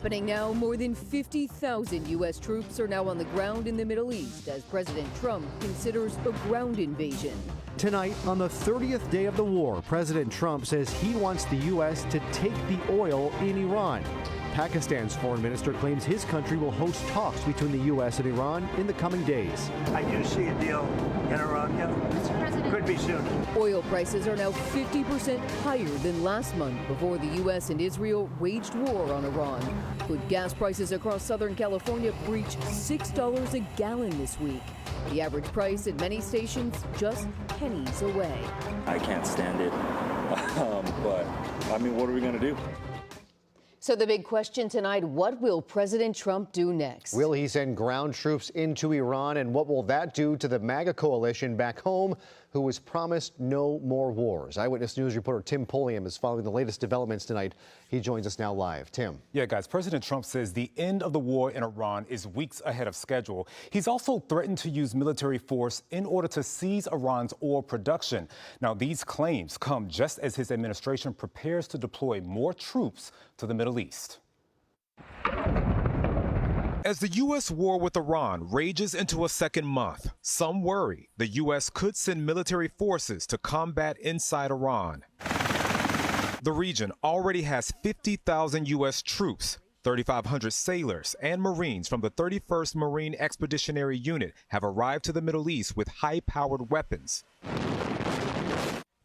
Happening now, more than 50,000 U.S. troops are now on the ground in the Middle East as President Trump considers a ground invasion. Tonight, on the 30th day of the war, President Trump says he wants the U.S. to take the oil in Iran. Pakistan's foreign minister claims his country will host talks between the U.S. and Iran in the coming days. I do see a deal in Iran, yeah. Could be soon. Oil prices are now 50% higher than last month before the U.S. and Israel waged war on Iran. Could gas prices across Southern California breach $6 a gallon this week? The average price at many stations just pennies away. I can't stand it, but I mean, what are we going to do? So the big question tonight, what will President Trump do next? Will he send ground troops into Iran, and what will that do to the MAGA coalition back home, who was promised no more wars? Eyewitness News reporter Tim Pulliam is following the latest developments tonight. He joins us now live. Tim. Yeah, guys, President Trump says the end of the war in Iran is weeks ahead of schedule. He's also threatened to use military force in order to seize Iran's oil production. Now, these claims come just as his administration prepares to deploy more troops to the Middle East. As the U.S. war with Iran rages into a second month, some worry the U.S. could send military forces to combat inside Iran. The region already has 50,000 U.S. troops. 3,500 sailors and Marines from the 31st Marine Expeditionary Unit have arrived to the Middle East with high-powered weapons.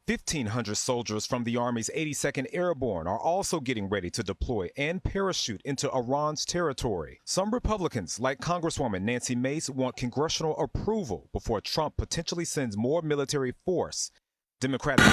1,500 soldiers from the Army's 82nd Airborne are also getting ready to deploy and parachute into Iran's territory. Some Republicans, like Congresswoman Nancy Mace, want congressional approval before Trump potentially sends more military force. Democratic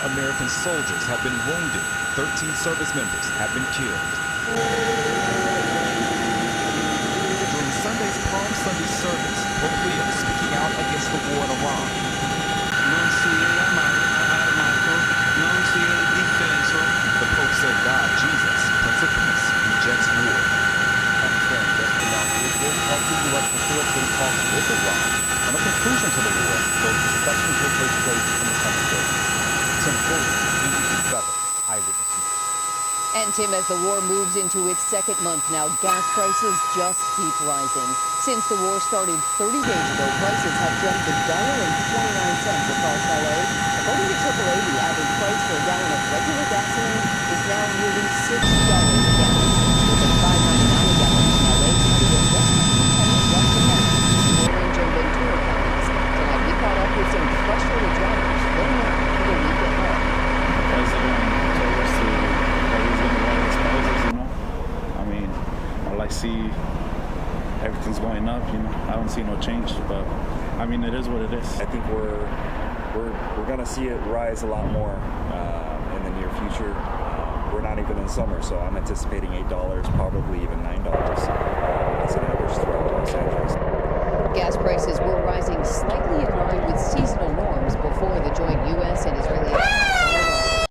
American soldiers have been wounded. 13 service members have been killed. During Sunday's Palm Sunday service, Pope Leo speaking out against the war in Iran. The Pope said God, Jesus, Prince of Peace, rejects war. Will help the U.S. facilitate talks with Iran on a conclusion to the war, though discussions will take place in the coming days. Tim Pulliam, BBC 7, Eyewitness News. And Tim, as the war moves into its second month now, gas prices just keep rising. Since the war started 30 days ago, prices have jumped $1.29 across LA. According to AAA, the average price for a gallon of regular gasoline is now nearly $6 a gallon. With a $5.99 a gallon in LA, County and West County, West County, Orange and Ventura counties. Tonight, we caught up with some frustrated drivers filling up for the week ahead. The president told us that he's going to raise prices, you know. I mean, all I see, everything's going up, you know. I don't see no change, but I mean, it is what it is. I think we're going to see it rise a lot more in the near future. We're not even in summer, so I'm anticipating $8, probably even $9 as an average throughout Los Angeles.